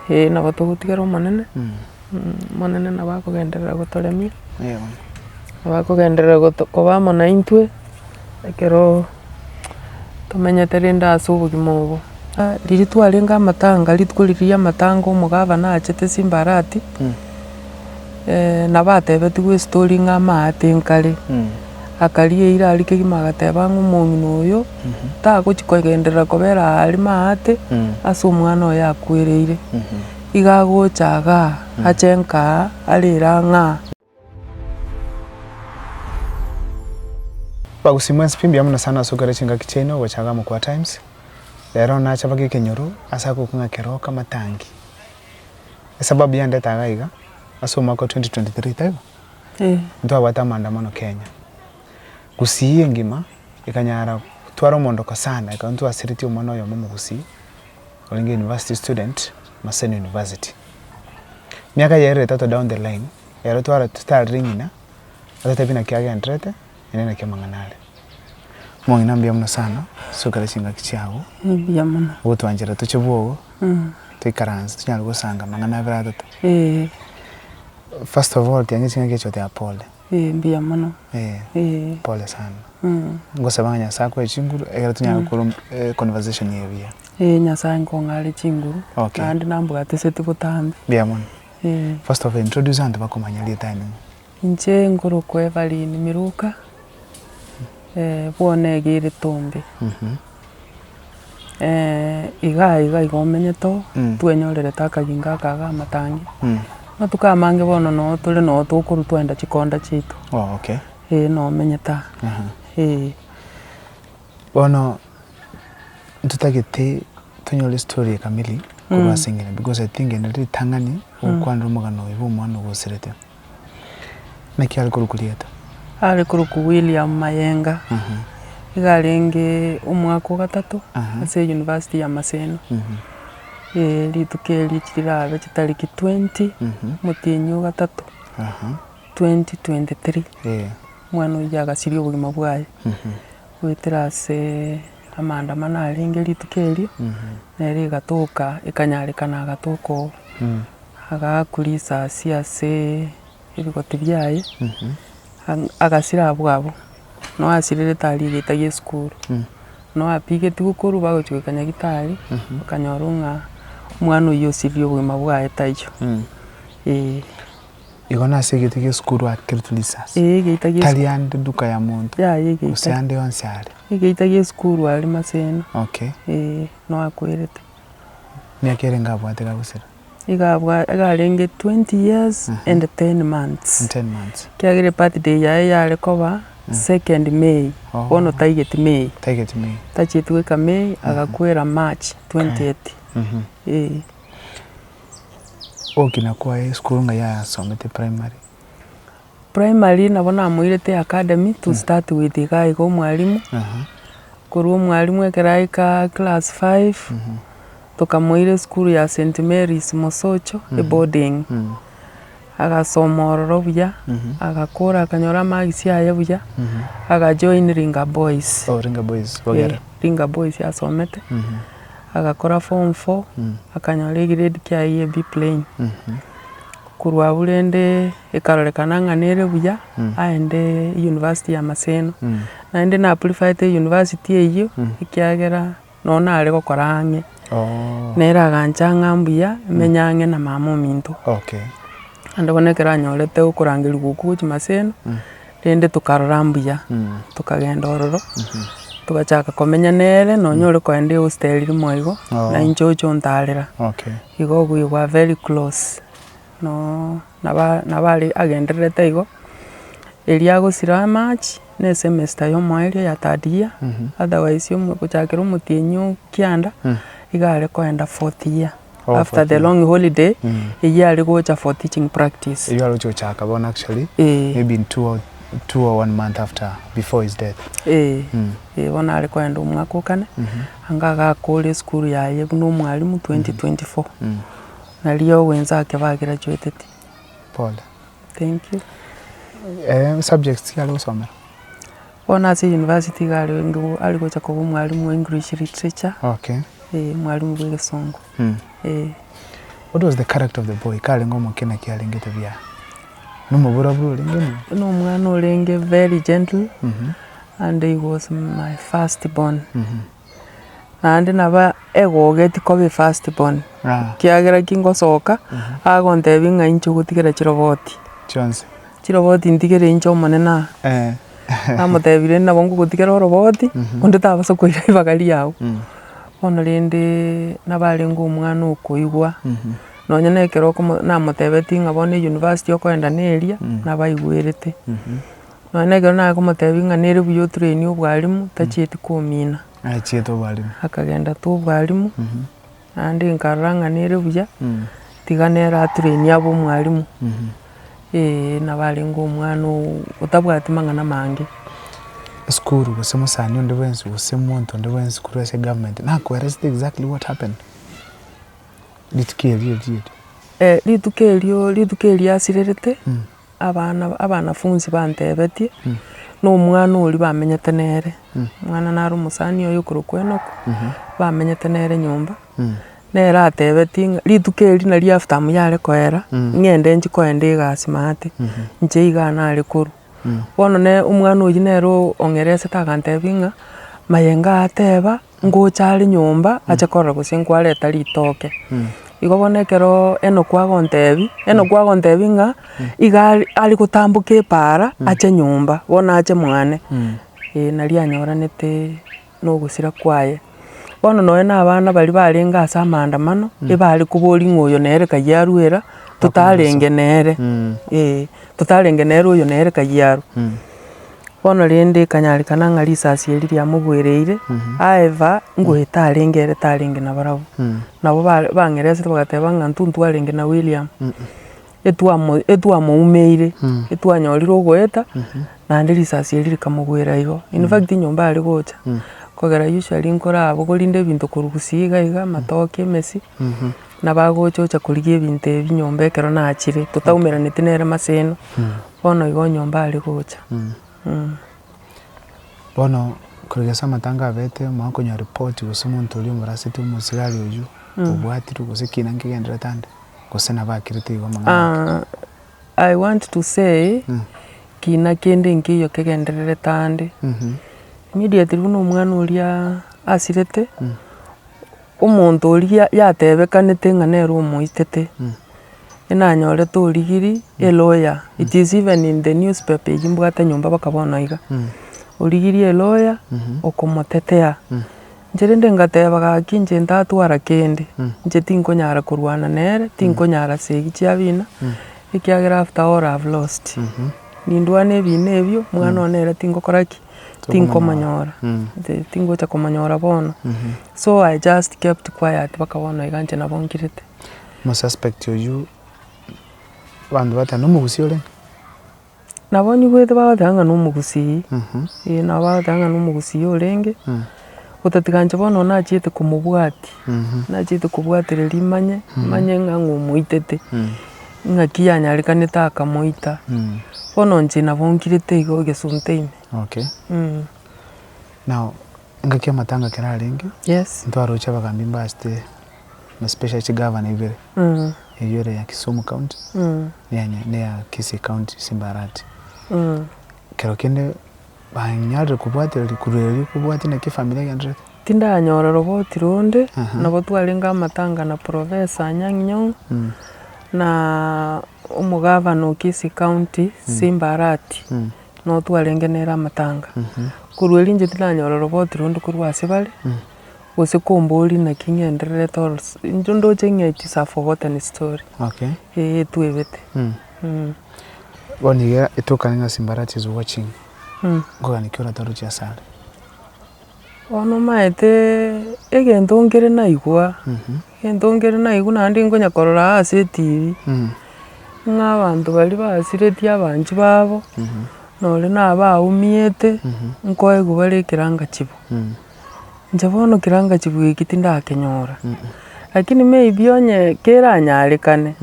nabo tugutigera omonene monene nabo akogenderera gotoremia nabo akogenderera koba amo na intwe ekero tomenyete rinde ase obogima obo riria twarenga amatanga rituko riria amatanga omogavana achete Simbarati nabo atebetigwe estori ng'a amaate nkare akaria eira ari kegima agateba ng'a omong'ina oyo tagochi kogenderera kobera ari maate ase omwana oyo akwereire iga agocha iga ache nkaa arera ng'a bagusimwa spimbi amuna sana sugara chinga kicheno gochaga mu kwa times lero nacha bage kenyoro asa kukunga keroka matangi sababu yande tagaiga aso mwaka 2023 tayo ndo abata maandamano Kenya gusiye ngima ikanyara twara mondoka sana ikantu asiriti omwana oyo mu gusi olinge university student Maseno University miaka yere tato down the line yero twara tutaringina atatebina kiage entrete inene kemanganale mongina mbia mno sana sugara chinga kichago mbia mno utwanjira tuchibugo tuikaranza tunyara gusanga mangana bratata first of all tiange chinga kechote apole mbia mno pole sana ngosabanya sako echinguru egera tunyara ku conversation yebia nyasaye ngongale chinguru kandi nambuga tesete butambi mbia mno first of all introduce antu bakomanya litani inche ngoro ko Evaline Miruka bone gire tombe iga igomenyeto twenyorere takaginga kaga matangi natukamange bono no tuli no tukuru twenda chikonda chitu okay no menyeta bono tutagete tunyole story kamili kuba singine because I think ene tangani ukwandro mugano ibo mwana gosirete naki alikurukulieta alikuruku William Mayenga igarenge omwaka wa gatatu ase University ya Maseno rituke richirabe chitariki 20 mutinyo gatatu 2023 mwana uya agasirio obugima bwaye gwitira ase amandamano arenge rituke eri nere gatoka ikanyarekana gatoko agakurisa ase ibigoti byaye agasira bwabo no asirire tari gitagie school no apige tugukuru bagochukanya gitari bakanyorunga mwana uyo sirio bwima bwaye taicho igona sigitigie school akiritulisas gitagie tali ande duka ya muntu gitagie usande onsale gitagie school ali Maseno okay no akwirete ni akerenga bwatega gusira igarenge 20 years and 10 months 10 months kiagire birthday yae yale koba 2nd May bono taigeti May tachitweka May agakwera March 20th okina kwa school nga ya somete primary nabona muirete academy to start with igo mwalimu kuru mwalimu ekeraika class 5 tukamuire school ya St Mary's Mosocho boarding agasomororo buya agakora akanyora magisi aya buya agajoin Ringa Boys wagera Ringa Boys yasomete agakora form 4 akanyora grade kya B plain kurwa burende ekarorekana nganere buya aende University ya Maseno naende na applied university eyo ikiagera nona ari gokorange nera ganchanga mbuya menyange na mama mintu andabonekera nyorete ukurangiri guku Maseno rende tukarora mbuya tukagenda ororo tugachaka komenya nere no nyore kwende hostel rimwego na injojo ntarera igo gwa very close no nabali agenderete igo elia gusira March ne semester yo mwaili ya tadia otherwise yo kuchakira mutinyo kianda igare kwenda 4th year after the long holiday yali gocha for teaching practice you are chaka bon actually maybe in 2 or 1 month after before his death bona ali kwenda umwaka kane angaga kole school yaye no mwalimu 2024 naliyo wenzake ba graduated Paul thank you subjects yali usomera bona si university gari ngo ali gocha ko mwalimu English literature okay mwalimu w'Gisongo What was the character of the boy? Kale ngomo kena kialengete bya. Numubura bro lengene. No mwana olenge very gentle. And he was my firstborn. And naba egogeti kobe firstborn. Kiagera kingosoka agontebi nga incho gutigera chiroboti. Chonse. Chiroboti ndigere incho manena. Amotebire nabo ngugutigera roboti undi tabaso kuira ibagali yawo. Ono rende nabarenga omwana okoigwa. Nonya nekero namotebeti ngabone university okoenda neria nabaigwerete. Nonegero nakomotebi nga nere buyo train obwalimu tacheti komina. Achieto obwalimu. Akagenda tu obwalimu. Andi nkaranga nere buya. Tiganera train abo mwalimu. Nabarenga omwana otabwati mangana mange. Skuru gusemo sanyo ndewensi gusemo nto ndewensi kurese government. Nakwere exactly what happened. Litukerio asirerete. Abanafunzi bantebetie no mwana oli bamenyete nere mwana nari musani oyo kurukwenoko bamenyete nere nyumba nera atebetie litukeri na lia after muyare koera ngende nji koende gasimate nje igana ari kuru bono ne umwana oyi nero ongerese takantebinga mayenga ateba ngochari nyumba acha korra gusinkware tali toke igobonekero eno kwagontebi nga iga ali gutambuka epara ache nyumba bona ache mwane nari anyoranete no gusira kwaye bono noe na abana bali barenga asa amandamano ebali kubori ngoyo nere kayaruera tutarenge nere tutarenge nere oyo nere kayaru bono rende kanyari kananga risasi eri lya mugwereire aeva ngweta arengere tarenge na barabo nabo bangerese bagateba nga ntuntu arenge na William etuamo umeire etuanyorire ogweta nande risasi eri likamugwera igo in fact nyomba ari gocha kogera usually nkora abo gorinde bintu kurugusiga iga matoke mesi nabagocha kurigia ebintu ebinyomba ekero nachire tutaumeranete nere maseno bono igo nyomba ari gocha Bono kurigesa matanga abete mwakonya report gusoma ntoli umurasete umusigari uyu ubwati rugusekina nkigendera tande gusena bakirite igo mangana. I want to say kina kende nkiyo kegenderere tande immediately buno umwana uria asirete umuntu uria yatebekanete nga nero umuitete enanyore torigiri a lawyer. It is even in the newspaper yimbwate nyumba bakabona iga origiri a lawyer okomotetea njerende ngatebaga kinje ntatwara kende nje tinkonyara kurwana nere tinkonyara segi chiabina ikiagera after all I've lost nindwane bine ebyo mwana onera tingokoraki tinkomanyora tingocha komanyora bono so I just kept quiet bakabona iga nje nabongirete mo suspect you bandu batano mugusio nabonye gwete bagatanga n'umugusi nabatanga n'umugusi yorenge utatiganje bono nachite kumubwati nachite kubwatire limanye manye ngangu muitete ngakiyanya alikaneta akamuita bono nje nabongirete igo gesunteime. Okay. Now ngakia matanga kerarenge yes ntwarocha bagambi mbaste na special governor ibere yore ya Kisumu County ne ya Kisii County Simbarati kero kende banyare kubwatira kureri kubwati na kifamilia yandre tinda nyora roboti ronde nabo twalenga matanga na professor Anyang' na umugavana Kisii County Simbarati no twalenge nera matanga kurweri nje tinanyora roboti ronde kurwase bale ose komboli na kingenderere tors njondo chenye it is a forgotten story. Okay. Tuebete Boniga etokaninga Simbarati is watching ngoga nikiora taruchi asale ono maete egentongere naigwa egentongere naigwa nandi ngonya korora ase TV ng'abantu bali basireti abanji babo nore nabaumiete nkoego bari kiranga chibo nje bono kiranga chibo ikitinda kenyora lakini maybe onye keranyarikane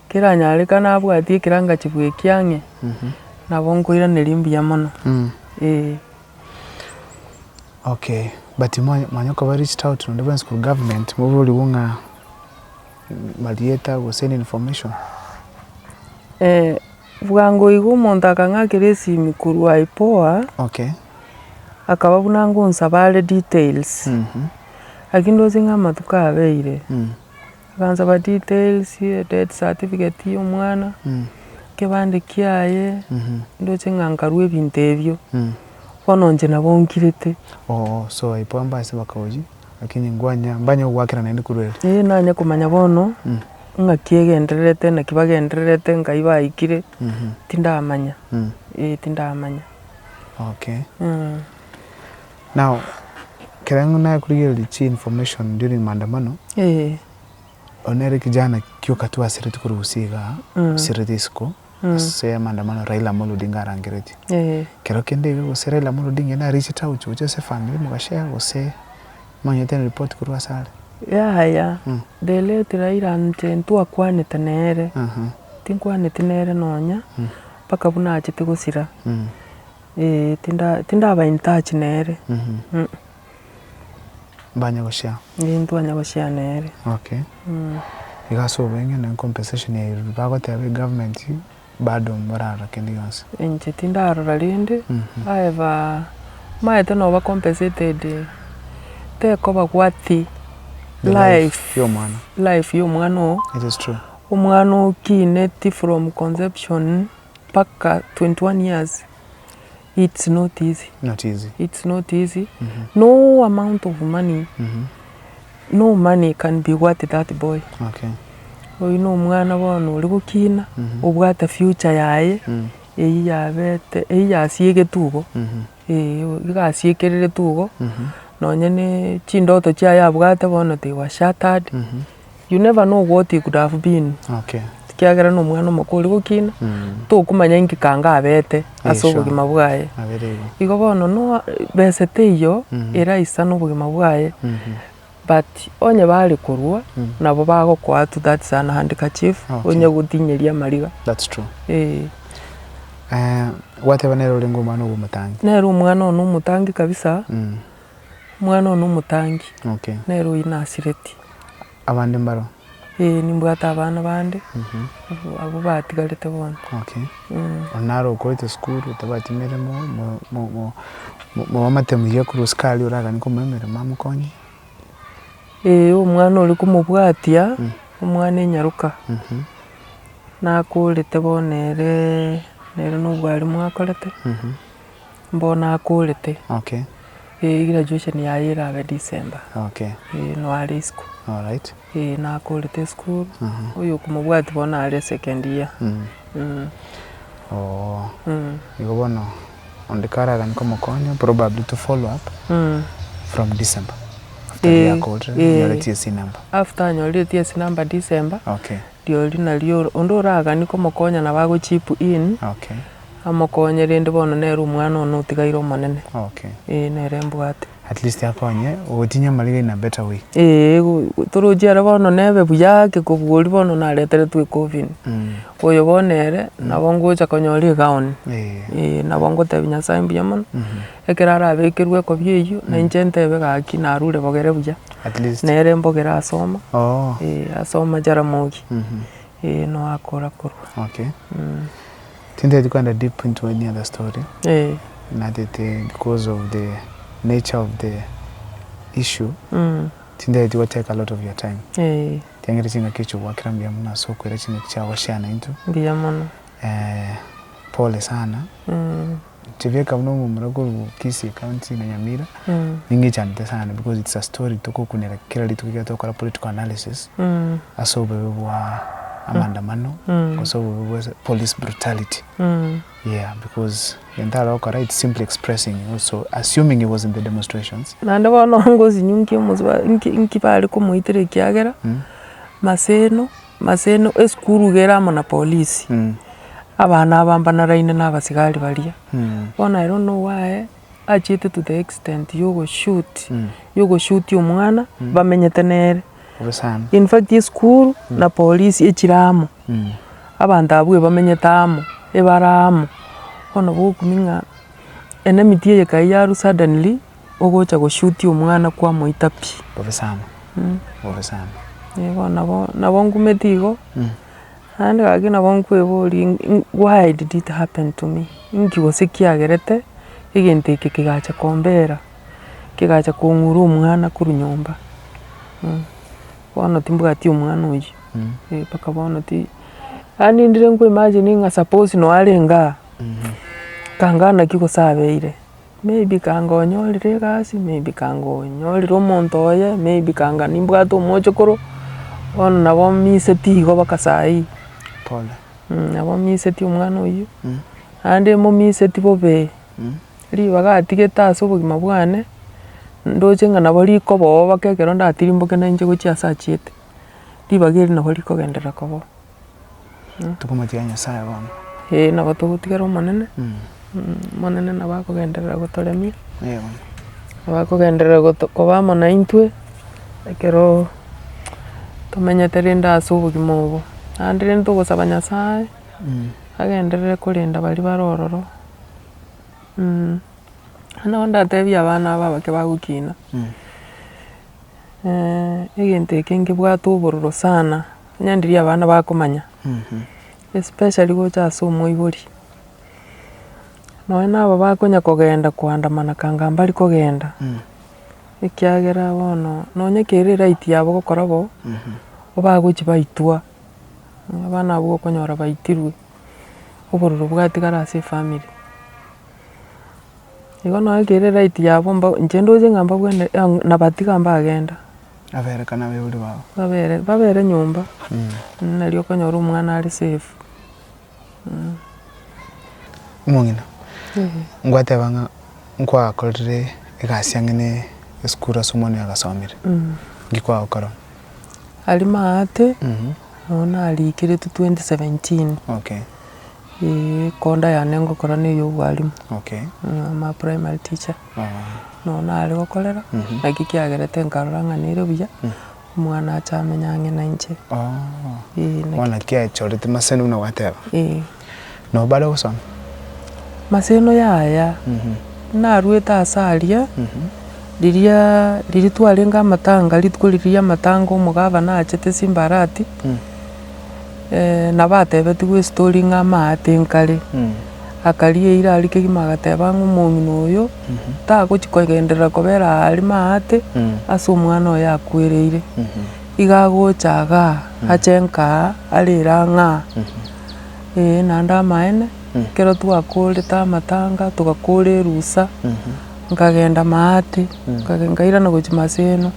keranyarikana abwatie kiranga chibo ikiange nabongoira nerimbiya mono Okay, but manyoko bari reached out to the school government mubuli wunga marieta gose information bwango igu omonto akang'akera esimi korwa IPOA akaba buna ngonsabare details lakini ndoche ng'a amatuko abeire akansaba details death certificate y'omwana kebande kiaye ndoche ng'a nkarwa ebinto ebio bono nche nabo nkirete so IPOA mbase bakaoji lakini mbanya gwakera naende kurwere nanya kumanya bono ng'aki egendererete naki bagendererete ngai baikire tindamanya tindamanya now kerengo na kurigeria chi information during maandamano onere kijana kioka tu asirete kuruhusiga sirete isko se maandamano Raila Amolo Odinga arangirete kero kende go Raila Amolo Odinga na reach out cho se family mugashare go se manyete report kurwa sare dele tiraira nte ntu akwanete nere tinkwanete nere nonya paka buna achite gusira tinda ba in touch nere banya goshia ntu anya goshia nere igaso benge na compensation ya bagote ya government bado mbarara kendi yonse enche tinda arora rinde aeva maete no ba compensated te koba kwati life y'omwana it is true omwana okineti from conception paka 21 years it's not easy no amount of money no money can be worth that boy oyino omwana bono ori gokina obwate future yaye eyabete eyasiege tugo igasiekerere tugo nonyene chindoto chia yabwate bono they were shattered you never know what it could have been kiagera no mwana omokori gokina tokumanya ingikanga abete ase obogima bwaye igo bono no besete iyo eraisa no obogima bwaye but onye bari korwa nabo bagokoa to that sana handkerchief onye gutinyeria mariga that's true whatever nero lengo mwana umutangi nero umwana ono umutangi kabisa mwana ono umutangi nero inasireti abande mbaro nimbwata abana bande abo batigarete bona onaro koite school utabati miremo mo amatemuye ku ruskali uraga niko memere mamukonye omwana ori kumubwatia omwana enyaruka nakurete bonere nero nobwari mwakorete mbona akurete graduation yaye irabe December no ari school alright nakurete school oyo kumubwati bona ari second year igo bono ondikaraga niko mokonyo probably to follow up from December after nyori TSC number December diori na rio ondoraga niko mokonya na bago chip in amokonye rende bono nero mwana ono tigairo manene nere mbwate at least yakonye otinya mariga in a better way turujera bono nebe buyake kuburi bono naretere twi covid oyo bonere nabo ngocha konyori gaon nabo ngotebinya sambia mono ekirara abekirwe ko byeyo na injente begaki narure bogere buya at least nere mbogera asoma asoma jaramogi no akora korwa Tinde tukwenda deep into any other story not because of the nature of the issue tinde it will take a lot of your time tengere chinga kicho wakira mbia muna so kwere chinga kicha washana into mbia muna pole sana chiveka mno murago Kisi County na Nyamira ningi chante sana because it's a story toko kunera kila litu kikatoka political analysis aso bebwa amandamano also police brutality because entire okara it's simply expressing also assuming it was in the demonstrations nande bono ngozi nyunki muzwa inki bali kumuitire kiagera maseno eskuru gera na police abana abambana raine n'abasigari baria bona I don't know why achite to the extent yogo shoot omwana bamenyete nere in fact school na police echiramo abantu abwe bamenyetamo ebaramo ono bokuminga enemitie yekayaru suddenly ogocha go shoot omwana kwa moitapi obesana Yego nabo ngumetigo andi gaki nabo nkwiburi why did it happen to me ingigo kiagerete egente iki kigacha kombera kigacha kunguru umwana kuru nyumba bono timbugati umwana uyu paka bono ti ani ndire nkwe imagine nga suppose no arenga kangana kiko sabeire maybe kangonyorire gasi maybe kangonyorire omonto oye maybe kanga nimbugati omocho koro bono nabo mise tigo bakasai pole nabo mise ti umwana uyu andi mo mise ti bobe bagatiga ase obogima bwane ndoche nga nabo rikobo bakekero ndatirimboke nanje gochia ase achiete ribageri nabo rikogenderera kobo tukomatia Nyasaye bono nabo togotigera omonene monene nabo akogenderera gotoremia nabo akogenderera koba amo na intwe ekero tomenyete rinde ase obogima obo andi rinde togosaba Nyasaye agenderere korinda bari barororo nabo ndatebia abana aba bake bagukina egento eke nkibwate obororo sana nyandiria abana bakomanya especially gocha ase omoibori noe nabo bakonya kogenda kwandamana kanga mbari kogenda ekiagera bono nonyekere right yabo gokora bo obagochi baitwa abana abo okonyora baitirwe obororo bwatigara ase family igo noe kere right yabo nche ndoche ngamba bwene nabatiga mbagenda abere kana beburi babo babere nyumba nario konyora omwana ari safe omong'ina ngwatebanga nkwakorire egasi ang'ene esukuru ase omwana agasomire ngikwagokora ari maate nona arikirete 2017 okay konda yane ngokora neyo obwalimu okay ama primary teacher nona ari gokorera naki kiagerete nkarora ng'anire buya omwana achamenya ang'e nche wana kiachorete maseno na wateba no bado gosoma maseno yaya narwete asaria riri twarenga amatanga ritkuriria amatanga omugavana achete Simbarati nabatebeti gwe story ng'a maate nkare akarie ira ari kegima agateba ng'omong'ina oyo tagochikogenderera kobera ari maate ase omwana oyo akwereire iga agochaga achenka arera ng'a naende amaene kero twakorete amatanga tugakora erusa nkagenda maate nkairana gochi maseno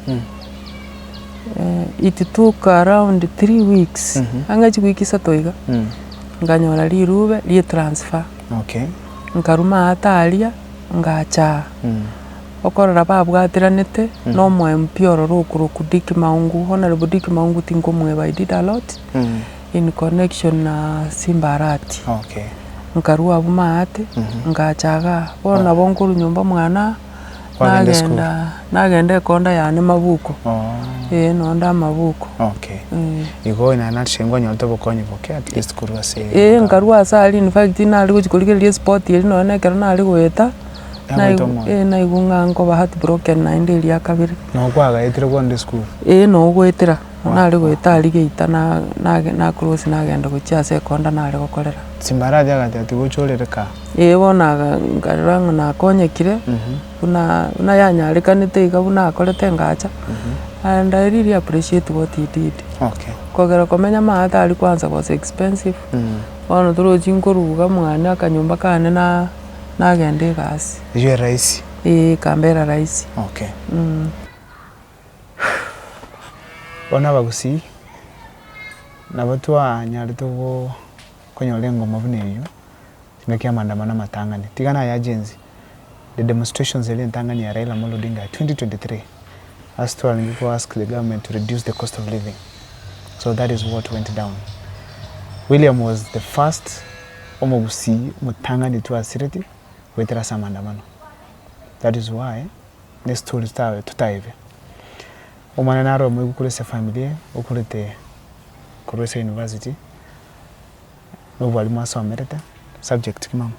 it took around 3 weeks ang'achi wiki isato iga nganyora rirube rie transfer nkaruma ataria ngacha okorora babwatiranete no MP ororo okuruku Dick Maungu Honorable Dick Maungu tinkomweba I did a lot in connection na Simbarati nkarua bumaate ngachaga bona bonkuru nyumba mwana nagenda konda yane mabuko nonda mabuko igo ina natshengwa nyolto bokonyi boke at least kurwa se nkarua asali in fact nali gochikoligeria sport yeri none kero nali goeta na igunga ngo ba heart broken na indi ya kabiri no kwaga etire kwonde school no gwetira nali goeta ali geita na cross nagenda gochia se konda nali gokorera Simbarati agati gochorereka bona ngaranga na konyekire una yanyarikanite iga buna akorete ngacha and I really appreciate what he did kogera komenya maata ali kwanza was expensive bona turoji nkoruga mwana akanyumba kane nagende gasi iyo raisi kambera raisi bona bagusi nabatwa nyari tugo konyole ngoma buneyo ngakia maandamano matangani tigana ya jenzi the demonstrations ile ntangani ya Raila Amolo Odinga 2023 as to ask the government to reduce the cost of living. So that is what went down. William was the first omogusi mutangani to asireti wetera sa maandamano. That is why next to tutaive omwana naro mugukurese family ukurete kurese university no walimu asomerete subject kimam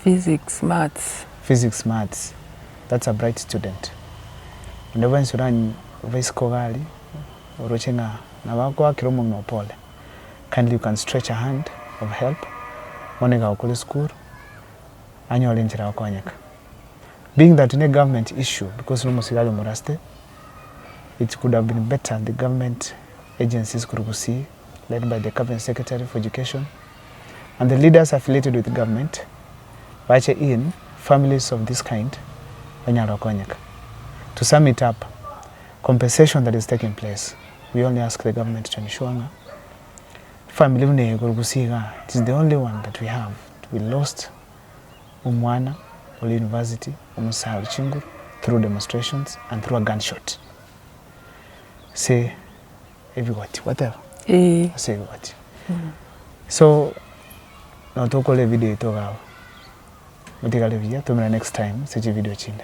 physics maths. That's a bright student. Whenever insuran vice kogali orochenga na wako kiromo no pole. Kindly you can stretch a hand of help. Monega okole school. Anyole njira wakonyeka. Being that in a government issue, because no musigalo muraste, it could have been better the government agencies could see, led by the Cabinet Secretary for Education, and the leaders affiliated with the government, wache in families of this kind, to sum it up, compensation that is taking place, we only ask the government to ensure family it is the only one that we have. We lost umwana or university, umusahal chingu, through demonstrations and through a gunshot. Say everybody, whatever. Say everybody. So, now to call a video to go. But next time, such a video chinde.